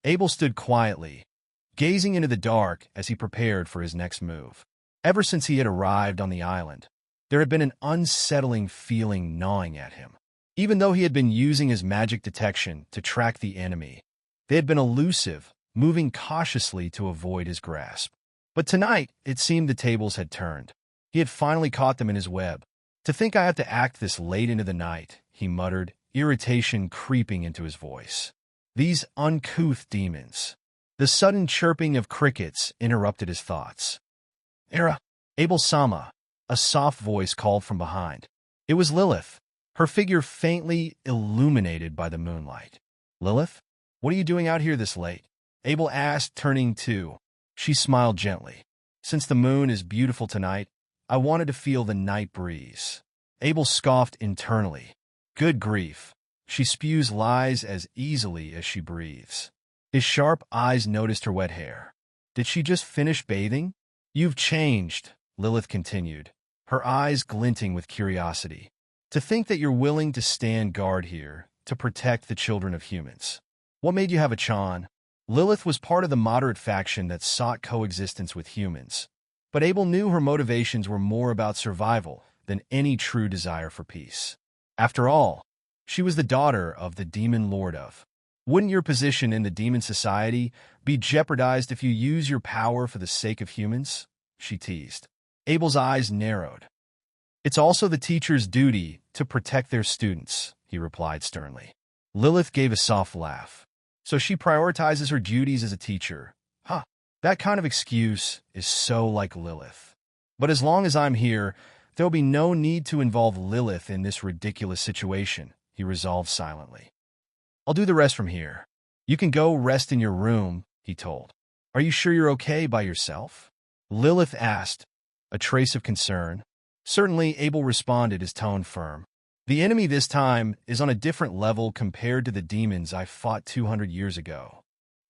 Abel stood quietly, gazing into the dark as he prepared for his next move. Ever since he had arrived on the island, there had been an unsettling feeling gnawing at him. Even though he had been using his magic detection to track the enemy, they had been elusive, moving cautiously to avoid his grasp. But tonight, it seemed the tables had turned. He had finally caught them in his web. "To think I have to act this late into the night," he muttered, irritation creeping into his voice. "These uncouth demons." The sudden chirping of crickets interrupted his thoughts. "Era, Abel-sama," a soft voice called from behind. It was Lilith, her figure faintly illuminated by the moonlight. "Lilith, what are you doing out here this late?" Abel asked, turning to. She smiled gently. "Since the moon is beautiful tonight, I wanted to feel the night breeze." Abel scoffed internally. Good grief, she spews lies as easily as she breathes. His sharp eyes noticed her wet hair. Did she just finish bathing? "You've changed," Lilith continued, her eyes glinting with curiosity. "To think that you're willing to stand guard here to protect the children of humans. What made you have a Chan?" Lilith was part of the moderate faction that sought coexistence with humans, but Abel knew her motivations were more about survival than any true desire for peace. After all, she was the daughter of the demon lord of. Wouldn't your position in the demon society be jeopardized if you use your power for the sake of humans? She teased. Abel's eyes narrowed. "It's also the teacher's duty to protect their students," he replied sternly. Lilith gave a soft laugh. "So she prioritizes her duties as a teacher. Huh, that kind of excuse is so like Lilith. But as long as I'm here, there'll be no need to involve Lilith in this ridiculous situation," he resolved silently. "I'll do the rest from here. You can go rest in your room," he told. "Are you sure you're okay by yourself?" Lilith asked, a trace of concern. "Certainly," Abel responded, his tone firm. "The enemy this time is on a different level compared to the demons I fought 200 years ago."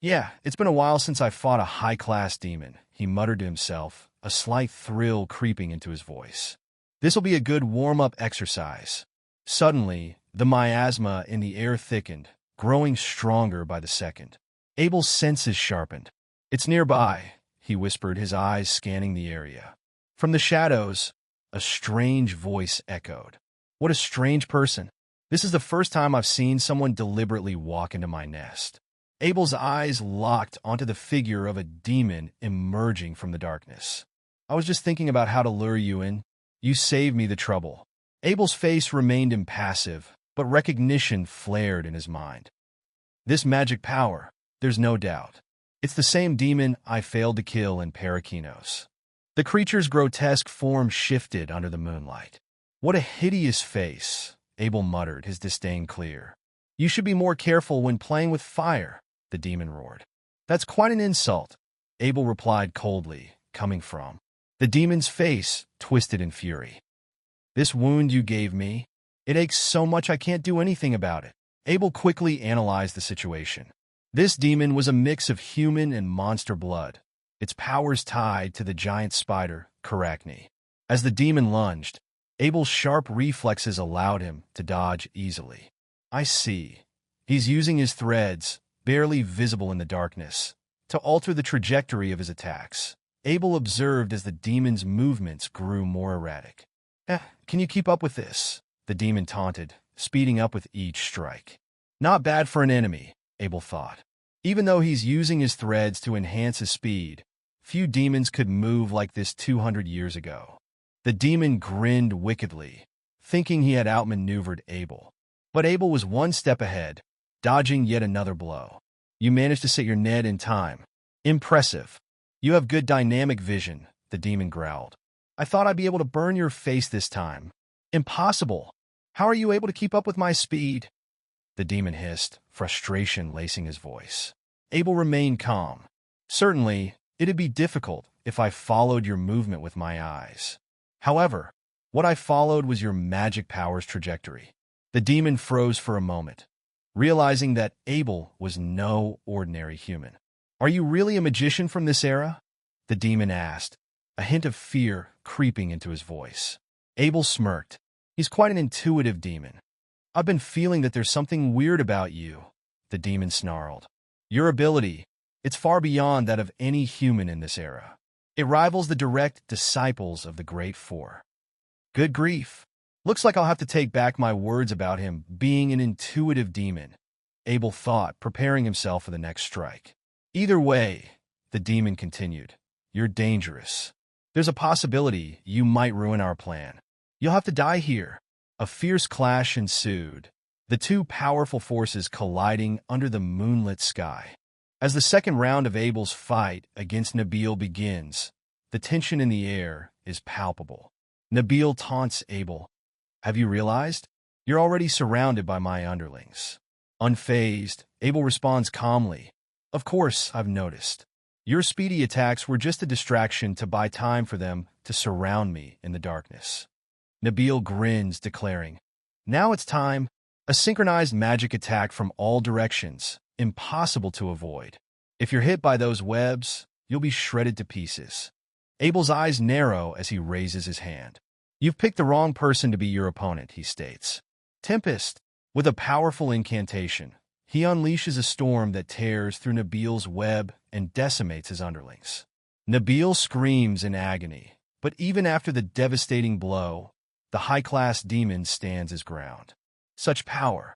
"Yeah, it's been a while since I fought a high-class demon," he muttered to himself, a slight thrill creeping into his voice. "This'll be a good warm-up exercise." Suddenly, the miasma in the air thickened, growing stronger by the second. Abel's senses sharpened. "It's nearby," he whispered, his eyes scanning the area. From the shadows, a strange voice echoed. "What a strange person. This is the first time I've seen someone deliberately walk into my nest." Abel's eyes locked onto the figure of a demon emerging from the darkness. "I was just thinking about how to lure you in. You saved me the trouble." Abel's face remained impassive, but recognition flared in his mind. "This magic power, there's no doubt. It's the same demon I failed to kill in Parakinos." The creature's grotesque form shifted under the moonlight. "What a hideous face," Abel muttered, his disdain clear. "You should be more careful when playing with fire," the demon roared. "That's quite an insult," Abel replied coldly, coming from. The demon's face twisted in fury. "This wound you gave me, it aches so much I can't do anything about it." Abel quickly analyzed the situation. This demon was a mix of human and monster blood, its powers tied to the giant spider, Karachni. As the demon lunged, Abel's sharp reflexes allowed him to dodge easily. "I see. He's using his threads, barely visible in the darkness, to alter the trajectory of his attacks." Abel observed as the demon's movements grew more erratic. Can you keep up with this?" the demon taunted, speeding up with each strike. Not bad for an enemy, Abel thought. Even though he's using his threads to enhance his speed, few demons could move like this 200 years ago. The demon grinned wickedly, thinking he had outmaneuvered Abel. But Abel was one step ahead, dodging yet another blow. "You managed to set your net in time. Impressive. You have good dynamic vision," the demon growled. "I thought I'd be able to burn your face this time." "Impossible. How are you able to keep up with my speed?" the demon hissed, frustration lacing his voice. Abel remained calm. "Certainly, it'd be difficult if I followed your movement with my eyes. However, what I followed was your magic power's trajectory." The demon froze for a moment, realizing that Abel was no ordinary human. "Are you really a magician from this era?" the demon asked, a hint of fear creeping into his voice. Abel smirked. "He's quite an intuitive demon. I've been feeling that there's something weird about you," the demon snarled. Your ability, it's far beyond that of any human in this era. It rivals the direct disciples of the Great Four. Good grief. Looks like I'll have to take back my words about him being an intuitive demon, Abel thought, preparing himself for the next strike. Either way, the demon continued, you're dangerous. There's a possibility you might ruin our plan. You'll have to die here. A fierce clash ensued, the two powerful forces colliding under the moonlit sky. As the second round of Abel's fight against Nabil begins, the tension in the air is palpable. Nabil taunts Abel. Have you realized? You're already surrounded by my underlings. Unfazed, Abel responds calmly. Of course, I've noticed. Your speedy attacks were just a distraction to buy time for them to surround me in the darkness. Nabil grins, declaring, now it's time. A synchronized magic attack from all directions, impossible to avoid. If you're hit by those webs, you'll be shredded to pieces. Abel's eyes narrow as he raises his hand. You've picked the wrong person to be your opponent, he states. Tempest, with a powerful incantation, he unleashes a storm that tears through Nabil's web and decimates his underlings. Nabil screams in agony, but even after the devastating blow, the high-class demon stands his ground. Such power.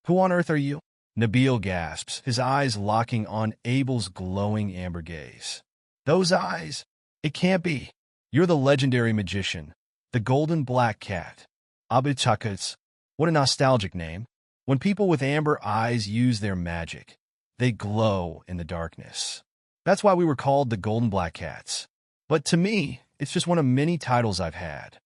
Who on earth are you? Nabil gasps, his eyes locking on Abel's glowing amber gaze. Those eyes? It can't be. You're the legendary magician, the golden black cat. Abichakats. What a nostalgic name. When people with amber eyes use their magic, they glow in the darkness. That's why we were called the Golden Black Cats. But to me, it's just one of many titles I've had.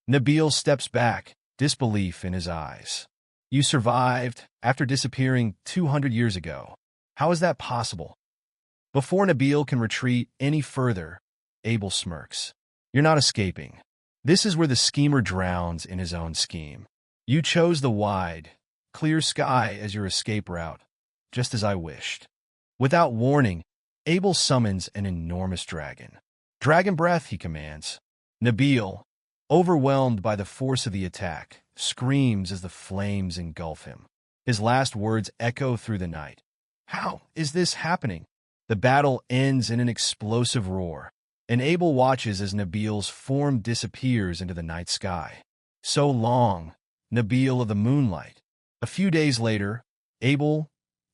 Nabil steps back, disbelief in his eyes. You survived after disappearing 200 years ago. How is that possible? Before Nabil can retreat any further, Abel smirks. You're not escaping. This is where the schemer drowns in his own scheme. You chose the wide, clear sky as your escape route, just as I wished. Without warning, Abel summons an enormous dragon. Dragon breath, he commands. Nabil, overwhelmed by the force of the attack, screams as the flames engulf him. His last words echo through the night. How is this happening? The battle ends in an explosive roar, and Abel watches as Nabil's form disappears into the night sky. So long, Nabil of the moonlight. A few days later, Abel,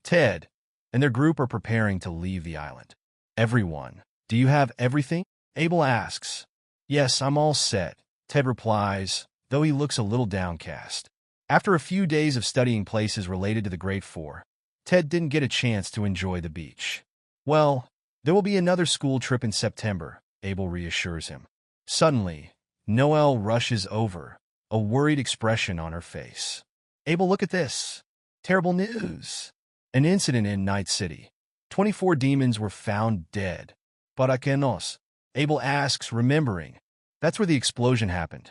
Ted, and their group are preparing to leave the island. Everyone, do you have everything? Abel asks. Yes, I'm all set, Ted replies, though he looks a little downcast. After a few days of studying places related to the Great Four, Ted didn't get a chance to enjoy the beach. Well, there will be another school trip in September, Abel reassures him. Suddenly, Noelle rushes over, a worried expression on her face. Abel, look at this. Terrible news. An incident in Night City. 24 demons were found dead. ¿Para qué nos? Abel asks, remembering. That's where the explosion happened.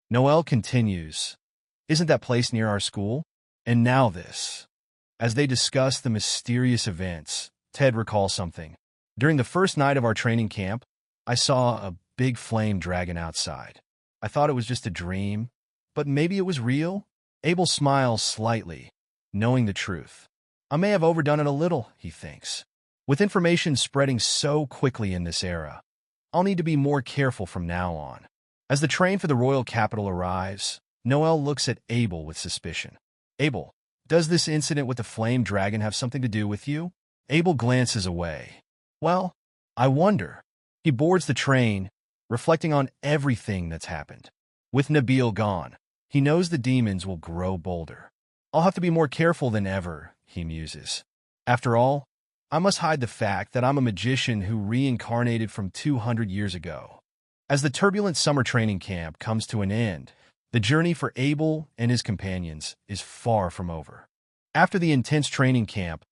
Noelle continues. Isn't that place near our school? And now this. As they discuss the mysterious events, Ted recalls something. During the first night of our training camp, I saw a big flame dragon outside. I thought it was just a dream, but maybe it was real? Abel smiles slightly, knowing the truth. I may have overdone it a little, he thinks. With information spreading so quickly in this era, I'll need to be more careful from now on. As the train for the royal capital arrives, Noelle looks at Abel with suspicion. Abel, does this incident with the flame dragon have something to do with you? Abel glances away. Well, I wonder. He boards the train, reflecting on everything that's happened. With Nabil gone, he knows the demons will grow bolder. I'll have to be more careful than ever, he muses. After all, I must hide the fact that I'm a magician who reincarnated from 200 years ago. As the turbulent summer training camp comes to an end, the journey for Abel and his companions is far from over. After the intense training camp,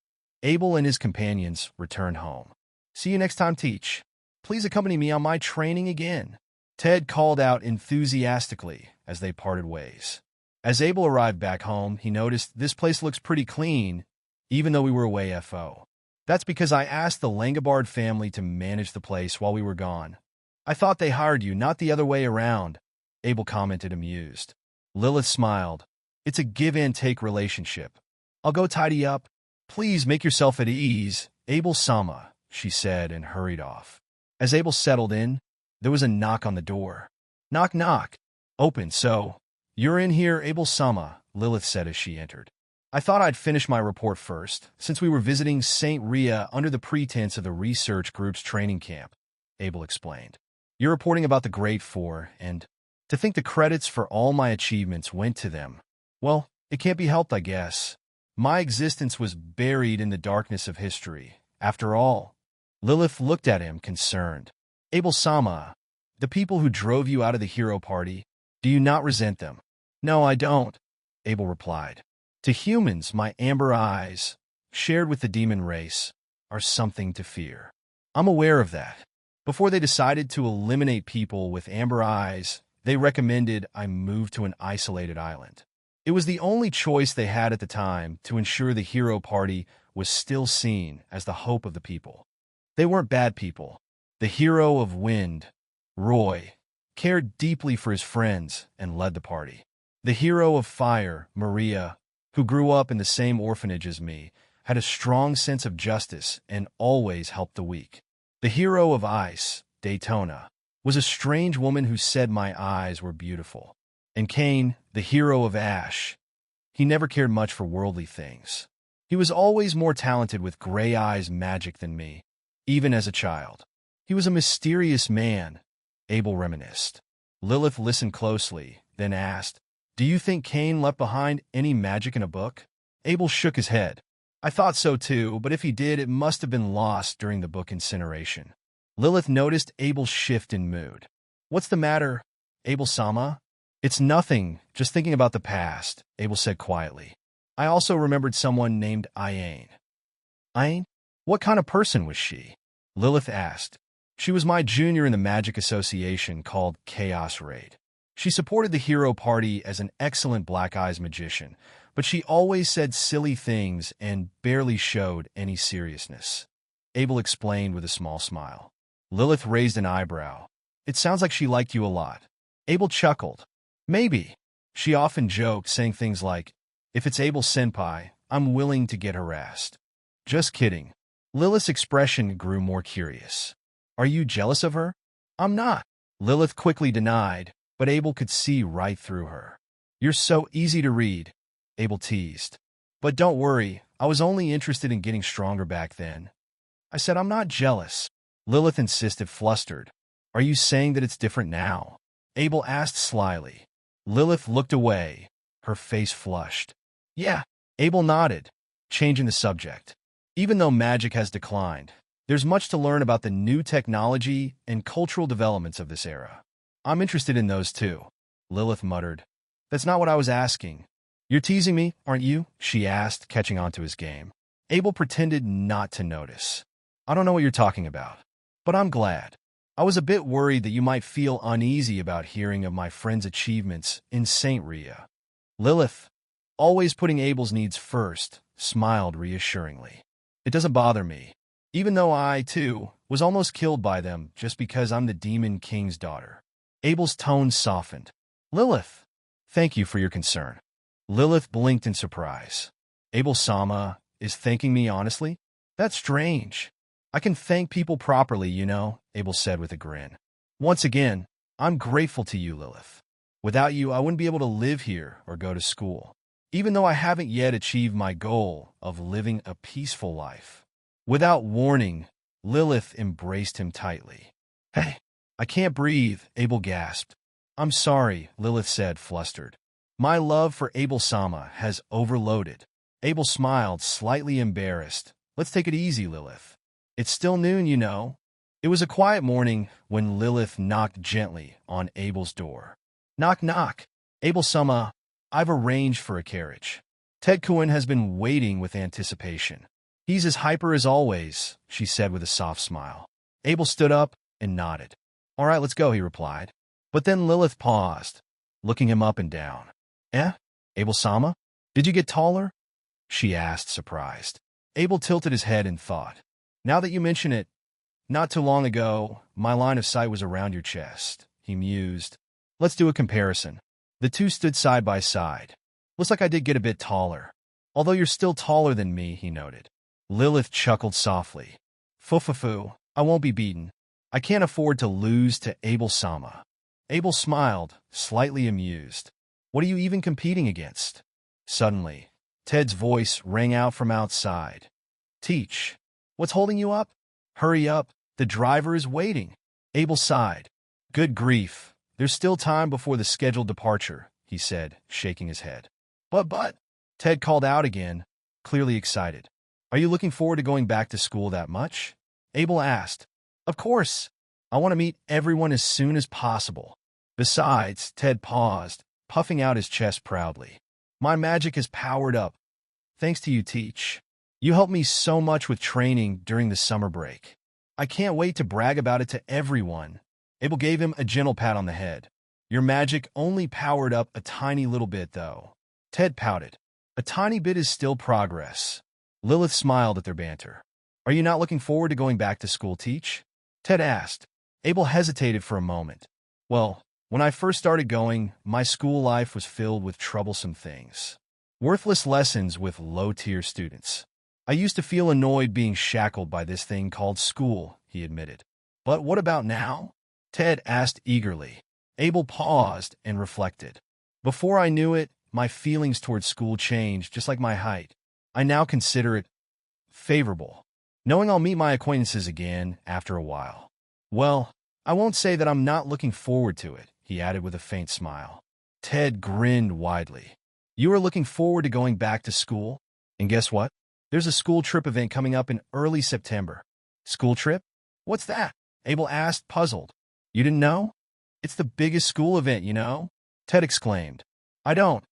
Abel and his companions return home. See you next time, Teach. Please accompany me on my training again. Ted called out enthusiastically as they parted ways. As Abel arrived back home, he noticed this place looks pretty clean, even though we were away FO. That's because I asked the Langobard family to manage the place while we were gone. I thought they hired you, not the other way around, Abel commented, amused. Lilith smiled. It's a give-and-take relationship. I'll go tidy up, Please make yourself at ease, Abel-sama, she said and hurried off. As Abel settled in, there was a knock on the door. Knock, knock. Open, so. You're in here, Abel-sama, Lilith said as she entered. I thought I'd finish my report first, since we were visiting St. Rhea under the pretense of the research group's training camp, Abel explained. You're reporting about the Great Four, and to think the credits for all my achievements went to them. Well, it can't be helped, I guess. My existence was buried in the darkness of history. After all, Lilith looked at him, concerned. Abel-sama, the people who drove you out of the hero party, do you not resent them? No, I don't, Abel replied. To humans, my amber eyes, shared with the demon race, are something to fear. I'm aware of that. Before they decided to eliminate people with amber eyes, they recommended I move to an isolated island. It was the only choice they had at the time to ensure the hero party was still seen as the hope of the people. They weren't bad people. The hero of wind, Roy, cared deeply for his friends and led the party. The hero of fire, Maria, who grew up in the same orphanage as me, had a strong sense of justice and always helped the weak. The hero of ice, Daytona, was a strange woman who said my eyes were beautiful. And Kane, the hero of ash, he never cared much for worldly things. He was always more talented with gray eyes magic than me, even as a child. He was a mysterious man, Abel reminisced. Lilith listened closely, then asked, Do you think Kane left behind any magic in a book? Abel shook his head. I thought so too, but if he did, it must have been lost during the book incineration. Lilith noticed Abel's shift in mood. What's the matter, Abel-sama? It's nothing, just thinking about the past, Abel said quietly. I also remembered someone named Iane. Iane? What kind of person was she? Lilith asked. She was my junior in the magic association called Chaos Raid. She supported the hero party as an excellent Black Eyes magician, but she always said silly things and barely showed any seriousness. Abel explained with a small smile. Lilith raised an eyebrow. It sounds like she liked you a lot. Abel chuckled. Maybe. She often joked, saying things like, If it's Abel-senpai, I'm willing to get harassed. Just kidding. Lilith's expression grew more curious. Are you jealous of her? I'm not. Lilith quickly denied, but Abel could see right through her. You're so easy to read, Abel teased. But don't worry, I was only interested in getting stronger back then. I said I'm not jealous. Lilith insisted, flustered. Are you saying that it's different now? Abel asked slyly. Lilith looked away, her face flushed. Yeah, Abel nodded, changing the subject. Even though magic has declined, there's much to learn about the new technology and cultural developments of this era. I'm interested in those too, Lilith muttered. That's not what I was asking. You're teasing me, aren't you? She asked, catching on to his game. Abel pretended not to notice. I don't know what you're talking about, but I'm glad. I was a bit worried that you might feel uneasy about hearing of my friend's achievements in St. Rhea. Lilith, always putting Abel's needs first, smiled reassuringly. It doesn't bother me, even though I, too, was almost killed by them just because I'm the Demon King's daughter. Abel's tone softened. Lilith, thank you for your concern. Lilith blinked in surprise. Abel-sama is thanking me honestly? That's strange. I can thank people properly, you know, Abel said with a grin. Once again, I'm grateful to you, Lilith. Without you, I wouldn't be able to live here or go to school, even though I haven't yet achieved my goal of living a peaceful life. Without warning, Lilith embraced him tightly. Hey, I can't breathe, Abel gasped. I'm sorry, Lilith said, flustered. My love for Abel-sama has overloaded. Abel smiled, slightly embarrassed. Let's take it easy, Lilith. It's still noon, you know. It was a quiet morning when Lilith knocked gently on Abel's door. Knock, knock. Abel-sama, I've arranged for a carriage. Ted Cohen has been waiting with anticipation. He's as hyper as always, she said with a soft smile. Abel stood up and nodded. All right, let's go, he replied. But then Lilith paused, looking him up and down. Abel-sama? Did you get taller? She asked, surprised. Abel tilted his head in thought. Now that you mention it, not too long ago, my line of sight was around your chest, he mused. Let's do a comparison. The two stood side by side. Looks like I did get a bit taller. Although you're still taller than me, he noted. Lilith chuckled softly. Fufufu, I won't be beaten. I can't afford to lose to Abel-sama. Abel smiled, slightly amused. What are you even competing against? Suddenly, Ted's voice rang out from outside. Teach. What's holding you up? Hurry up, the driver is waiting. Abel sighed. Good grief, there's still time before the scheduled departure, he said, shaking his head. But, Ted called out again, clearly excited. Are you looking forward to going back to school that much? Abel asked. Of course. I want to meet everyone as soon as possible. Besides, Ted paused, puffing out his chest proudly. My magic is powered up. Thanks to you, Teach. You helped me so much with training during the summer break. I can't wait to brag about it to everyone. Abel gave him a gentle pat on the head. Your magic only powered up a tiny little bit, though. Ted pouted. A tiny bit is still progress. Lilith smiled at their banter. Are you not looking forward to going back to school, Teach? Ted asked. Abel hesitated for a moment. Well, when I first started going, my school life was filled with troublesome things. Worthless lessons with low-tier students. I used to feel annoyed being shackled by this thing called school, he admitted. But what about now? Ted asked eagerly. Abel paused and reflected. Before I knew it, my feelings towards school changed, just like my height. I now consider it favorable, knowing I'll meet my acquaintances again after a while. Well, I won't say that I'm not looking forward to it, he added with a faint smile. Ted grinned widely. You are looking forward to going back to school? And guess what? There's a school trip event coming up in early September. School trip? What's that? Abel asked, puzzled. You didn't know? It's the biggest school event, you know? Ted exclaimed. I don't.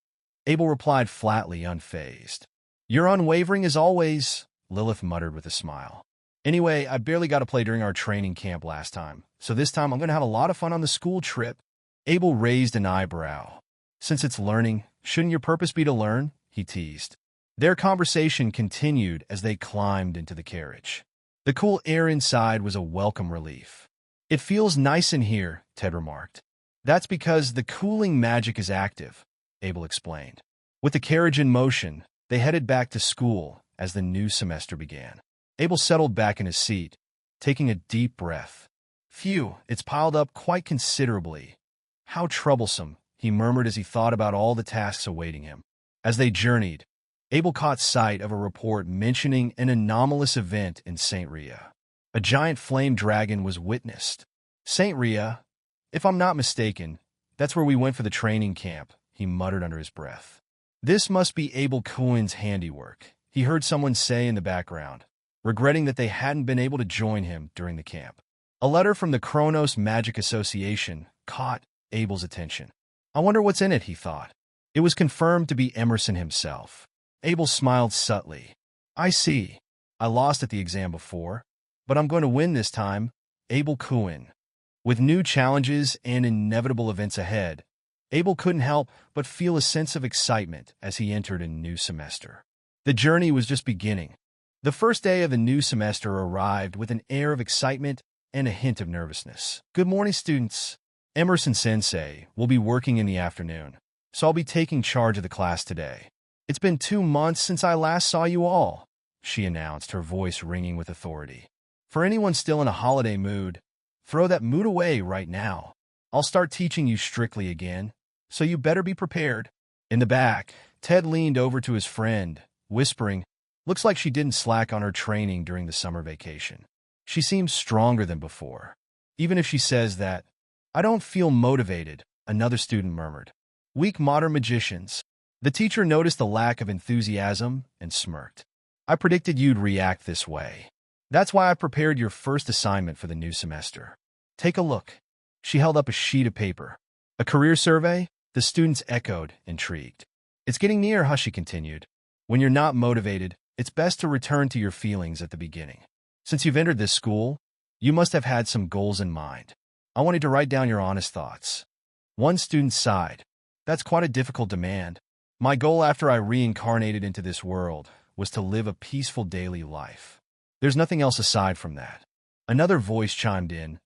Abel replied flatly, unfazed. You're unwavering as always, Lilith muttered with a smile. Anyway, I barely got to play during our training camp last time, so this time I'm going to have a lot of fun on the school trip. Abel raised an eyebrow. Since it's learning, shouldn't your purpose be to learn? He teased. Their conversation continued as they climbed into the carriage. The cool air inside was a welcome relief. It feels nice in here, Ted remarked. That's because the cooling magic is active, Abel explained. With the carriage in motion, they headed back to school as the new semester began. Abel settled back in his seat, taking a deep breath. Phew, it's piled up quite considerably. How troublesome, he murmured as he thought about all the tasks awaiting him. As they journeyed, Abel caught sight of a report mentioning an anomalous event in St. Rhea. A giant flame dragon was witnessed. St. Rhea, if I'm not mistaken, that's where we went for the training camp, he muttered under his breath. This must be Abel Cohen's handiwork, he heard someone say in the background, regretting that they hadn't been able to join him during the camp. A letter from the Kronos Magic Association caught Abel's attention. I wonder what's in it, he thought. It was confirmed to be Emerson himself. Abel smiled subtly. I see. I lost at the exam before, but I'm going to win this time. Abel Cohen. With new challenges and inevitable events ahead, Abel couldn't help but feel a sense of excitement as he entered a new semester. The journey was just beginning. The first day of the new semester arrived with an air of excitement and a hint of nervousness. Good morning, students. Emerson Sensei will be working in the afternoon, so I'll be taking charge of the class today. It's been 2 months since I last saw you all, she announced, her voice ringing with authority. For anyone still in a holiday mood, throw that mood away right now. I'll start teaching you strictly again, so you better be prepared. In the back, Ted leaned over to his friend, whispering, looks like she didn't slack on her training during the summer vacation. She seems stronger than before. Even if she says that, I don't feel motivated, another student murmured. Weak modern magicians. The teacher noticed the lack of enthusiasm and smirked. I predicted you'd react this way. That's why I prepared your first assignment for the new semester. Take a look. She held up a sheet of paper. A career survey? The students echoed, intrigued. It's getting near, she continued. When you're not motivated, it's best to return to your feelings at the beginning. Since you've entered this school, you must have had some goals in mind. I wanted to write down your honest thoughts. One student sighed. That's quite a difficult demand. My goal after I reincarnated into this world was to live a peaceful daily life. There's nothing else aside from that. Another voice chimed in.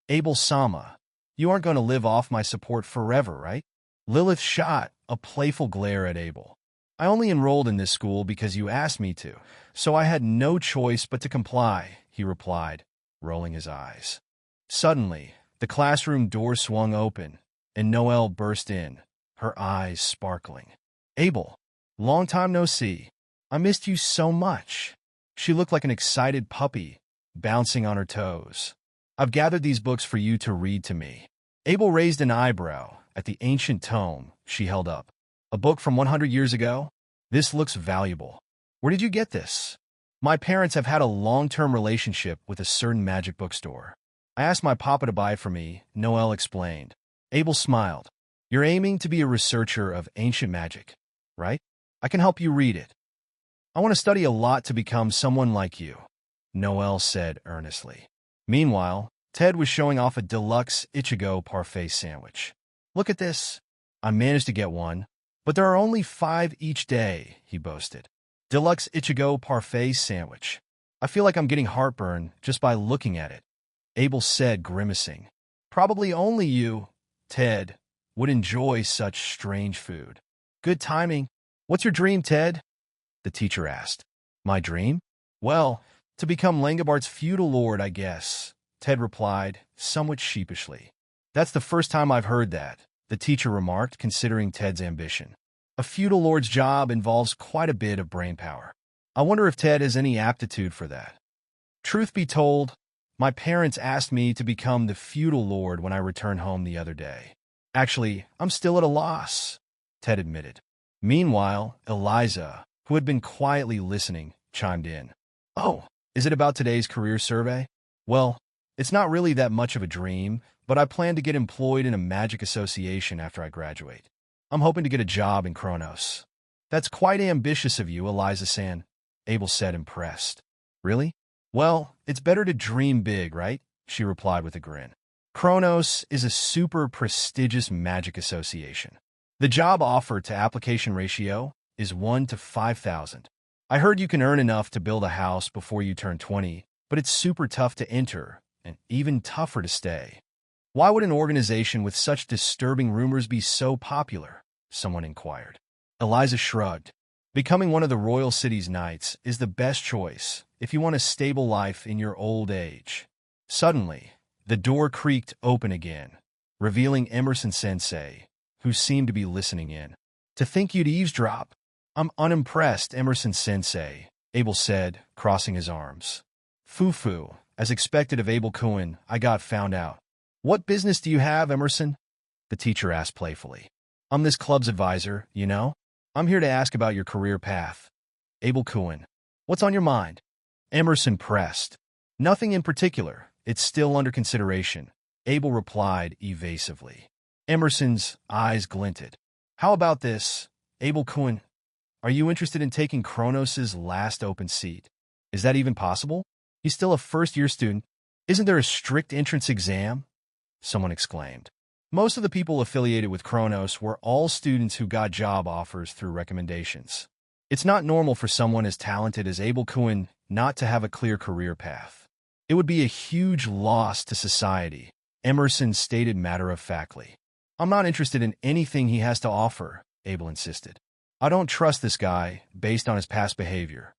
Abel-sama, you aren't going to live off my support forever, right? Lilith shot a playful glare at Abel. I only enrolled in this school because you asked me to, so I had no choice but to comply, he replied, rolling his eyes. Suddenly, the classroom door swung open, and Noelle burst in, her eyes sparkling. Abel, long time no see. I missed you so much. She looked like an excited puppy, bouncing on her toes. I've gathered these books for you to read to me. Abel raised an eyebrow at the ancient tome she held up. A book from 100 years ago? This looks valuable. Where did you get this? My parents have had a long-term relationship with a certain magic bookstore. I asked my papa to buy it for me, Noelle explained. Abel smiled. You're aiming to be a researcher of ancient magic, right? I can help you read it. I want to study a lot to become someone like you, Noelle said earnestly. Meanwhile, Ted was showing off a deluxe Ichigo parfait sandwich. Look at this. I managed to get one, but there are only 5 each day, he boasted. Deluxe Ichigo parfait sandwich. I feel like I'm getting heartburn just by looking at it, Abel said, grimacing. Probably only you, Ted, would enjoy such strange food. Good timing. What's your dream, Ted? The teacher asked. My dream? Well, to become Langabart's feudal lord, I guess, Ted replied, somewhat sheepishly. That's the first time I've heard that, the teacher remarked, considering Ted's ambition. A feudal lord's job involves quite a bit of brainpower. I wonder if Ted has any aptitude for that. Truth be told, my parents asked me to become the feudal lord when I returned home the other day. Actually, I'm still at a loss, Ted admitted. Meanwhile, Eliza, who had been quietly listening, chimed in. Oh, is it about today's career survey? Well, it's not really that much of a dream, but I plan to get employed in a magic association after I graduate. I'm hoping to get a job in Kronos. That's quite ambitious of you, Eliza-san, Abel said, impressed. Really? Well, it's better to dream big, right? She replied with a grin. Kronos is a super prestigious magic association. The job offer to application ratio is 1 to 5,000. I heard you can earn enough to build a house before you turn 20, but it's super tough to enter and even tougher to stay. Why would an organization with such disturbing rumors be so popular? Someone inquired. Eliza shrugged. Becoming one of the Royal City's knights is the best choice if you want a stable life in your old age. Suddenly, the door creaked open again, revealing Emerson Sensei, who seemed to be listening in. To think you'd eavesdrop. I'm unimpressed, Emerson Sensei, Abel said, crossing his arms. Foo-foo, as expected of Abel Kuhn, I got found out. What business do you have, Emerson? The teacher asked playfully. I'm this club's advisor, you know? I'm here to ask about your career path. Abel Kuhn. What's on your mind? Emerson pressed. Nothing in particular. It's still under consideration, Abel replied evasively. Emerson's eyes glinted. How about this, Abel Kuhn? Are you interested in taking Kronos' last open seat? Is that even possible? He's still a first-year student. Isn't there a strict entrance exam? Someone exclaimed. Most of the people affiliated with Kronos were all students who got job offers through recommendations. It's not normal for someone as talented as Abel Kuhn not to have a clear career path. It would be a huge loss to society, Emerson stated matter-of-factly. I'm not interested in anything he has to offer, Abel insisted. I don't trust this guy based on his past behavior.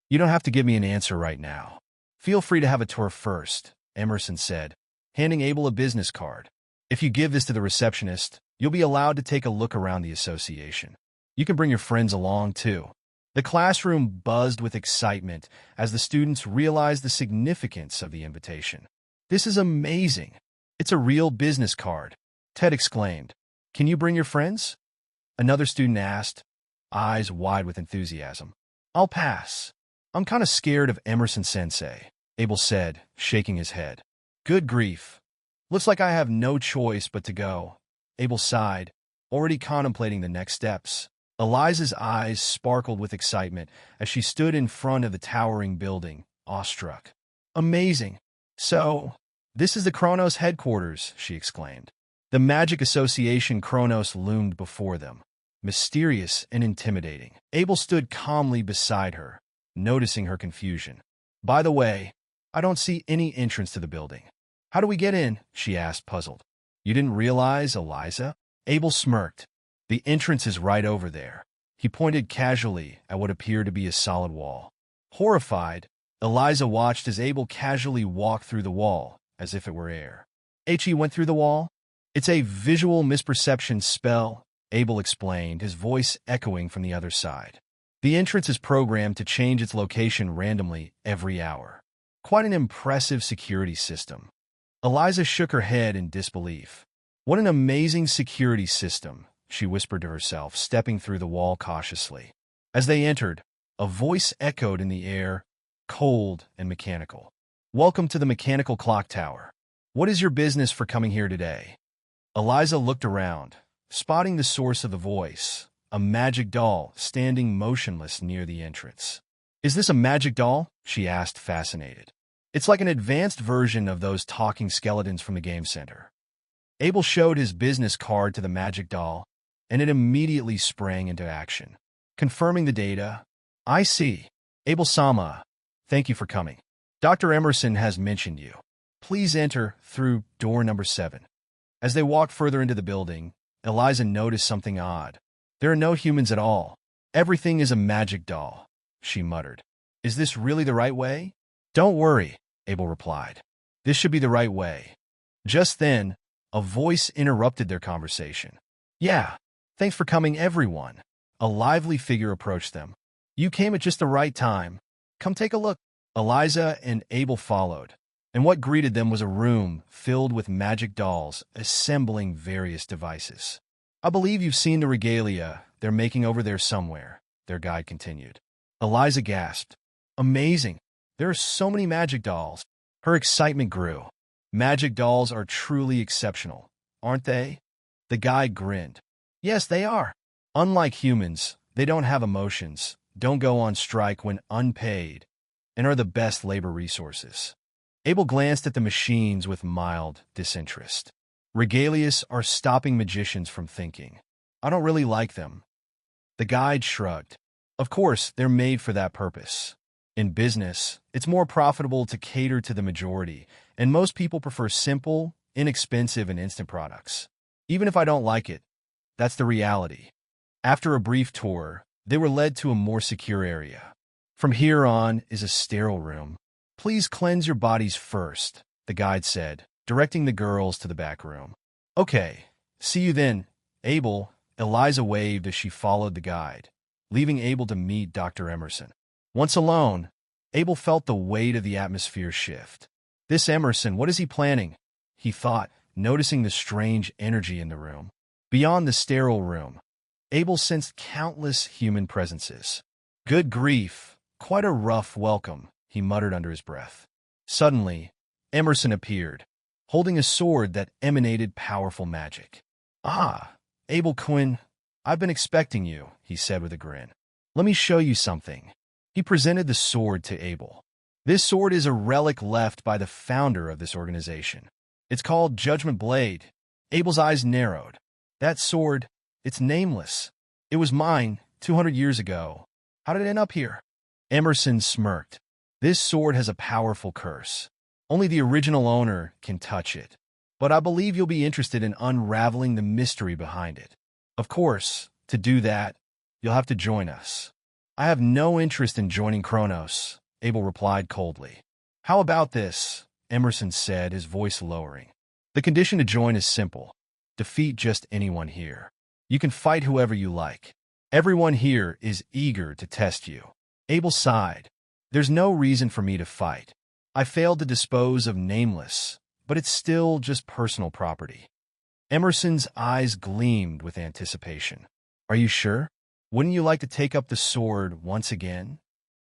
You don't have to give me an answer right now. Feel free to have a tour first, Emerson said, handing Abel a business card. If you give this to the receptionist, you'll be allowed to take a look around the association. You can bring your friends along, too. The classroom buzzed with excitement as the students realized the significance of the invitation. This is amazing. It's a real business card, Ted exclaimed. Can you bring your friends? Another student asked, eyes wide with enthusiasm. I'll pass. I'm kind of scared of Emerson Sensei, Abel said, shaking his head. Good grief. Looks like I have no choice but to go, Abel sighed, already contemplating the next steps. Eliza's eyes sparkled with excitement as she stood in front of the towering building, awestruck. Amazing. So, this is the Kronos headquarters, she exclaimed. The Magic Association Kronos loomed before them, mysterious and intimidating. Abel stood calmly beside her, noticing her confusion. By the way, I don't see any entrance to the building. How do we get in? She asked, puzzled. You didn't realize, Eliza? Abel smirked. The entrance is right over there. He pointed casually at what appeared to be a solid wall. Horrified, Eliza watched as Abel casually walked through the wall, as if it were air. He went through the wall? It's a visual misperception spell, Abel explained, his voice echoing from the other side. The entrance is programmed to change its location randomly every hour. Quite an impressive security system. Eliza shook her head in disbelief. What an amazing security system, she whispered to herself, stepping through the wall cautiously. As they entered, a voice echoed in the air, cold and mechanical. Welcome to the mechanical clock tower. What is your business for coming here today? Eliza looked around, spotting the source of the voice, a magic doll standing motionless near the entrance. Is this a magic doll? She asked, fascinated. It's like an advanced version of those talking skeletons from the game center. Abel showed his business card to the magic doll, and it immediately sprang into action. Confirming the data, I see. Abel-sama, thank you for coming. Dr. Emerson has mentioned you. Please enter through door number 7. As they walked further into the building, Eliza noticed something odd. There are no humans at all. Everything is a magic doll, she muttered. Is this really the right way? Don't worry, Abel replied. This should be the right way. Just then, a voice interrupted their conversation. Yeah, thanks for coming, everyone. A lively figure approached them. You came at just the right time. Come take a look. Eliza and Abel followed, and what greeted them was a room filled with magic dolls assembling various devices. I believe you've seen the regalia they're making over there somewhere, their guide continued. Eliza gasped. Amazing. There are so many magic dolls. Her excitement grew. Magic dolls are truly exceptional, aren't they? The guide grinned. Yes, they are. Unlike humans, they don't have emotions, don't go on strike when unpaid, and are the best labor resources. Abel glanced at the machines with mild disinterest. Regalias are stopping magicians from thinking. I don't really like them. The guide shrugged. Of course, they're made for that purpose. In business, it's more profitable to cater to the majority, and most people prefer simple, inexpensive, and instant products. Even if I don't like it, that's the reality. After a brief tour, they were led to a more secure area. From here on is a sterile room. Please cleanse your bodies first, the guide said, directing the girls to the back room. Okay, see you then, Abel. Eliza waved as she followed the guide, leaving Abel to meet Dr. Emerson. Once alone, Abel felt the weight of the atmosphere shift. This Emerson, what is he planning? He thought, noticing the strange energy in the room. Beyond the sterile room, Abel sensed countless human presences. Good grief, quite a rough welcome, he muttered under his breath. Suddenly, Emerson appeared, holding a sword that emanated powerful magic. Ah, Abel Quinn, I've been expecting you, he said with a grin. Let me show you something. He presented the sword to Abel. This sword is a relic left by the founder of this organization. It's called Judgment Blade. Abel's eyes narrowed. That sword, it's nameless. It was mine 200 years ago. How did it end up here? Emerson smirked. This sword has a powerful curse. Only the original owner can touch it. But I believe you'll be interested in unraveling the mystery behind it. Of course, to do that, you'll have to join us. I have no interest in joining Kronos, Abel replied coldly. How about this? Emerson said, his voice lowering. The condition to join is simple. Defeat just anyone here. You can fight whoever you like. Everyone here is eager to test you. Abel sighed. There's no reason for me to fight. I failed to dispose of Nameless, but it's still just personal property. Emerson's eyes gleamed with anticipation. Are you sure? Wouldn't you like to take up the sword once again?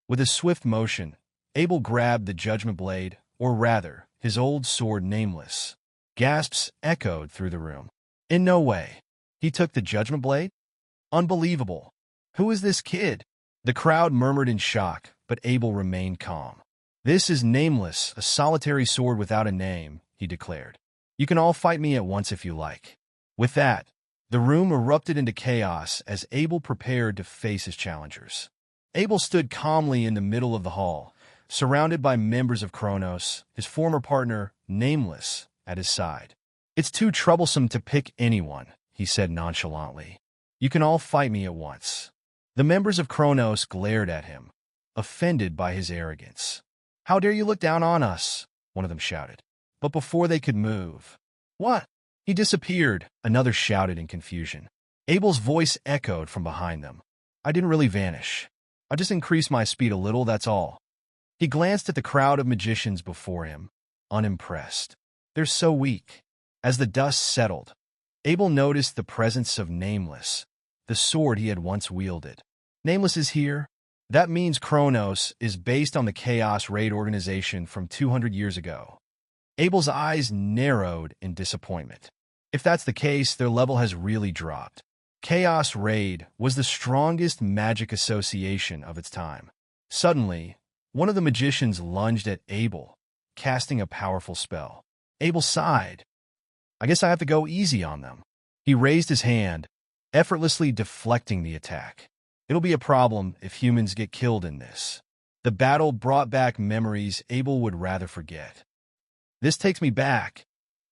With a swift motion, Abel grabbed the Judgment Blade, or rather, his old sword Nameless. Gasps echoed through the room. In no way. He took the Judgment Blade? Unbelievable. Who is this kid? The crowd murmured in shock, but Abel remained calm. This is Nameless, a solitary sword without a name, he declared. You can all fight me at once if you like. With that, the room erupted into chaos as Abel prepared to face his challengers. Abel stood calmly in the middle of the hall, surrounded by members of Kronos, his former partner, Nameless, at his side. It's too troublesome to pick anyone, he said nonchalantly. You can all fight me at once. The members of Kronos glared at him, offended by his arrogance. "How dare you look down on us?" one of them shouted. But before they could move, "What? He disappeared," another shouted in confusion. Abel's voice echoed from behind them. "I didn't really vanish. I just increased my speed a little, that's all." He glanced at the crowd of magicians before him, unimpressed. "They're so weak." As the dust settled, Abel noticed the presence of Nameless, the sword he had once wielded. "Nameless is here? That means Kronos is based on the Chaos Raid organization from 200 years ago." Abel's eyes narrowed in disappointment. If that's the case, their level has really dropped. Chaos Raid was the strongest magic association of its time. Suddenly, one of the magicians lunged at Abel, casting a powerful spell. Abel sighed. "I guess I have to go easy on them." He raised his hand, effortlessly deflecting the attack. "It'll be a problem if humans get killed in this." The battle brought back memories Abel would rather forget. "This takes me back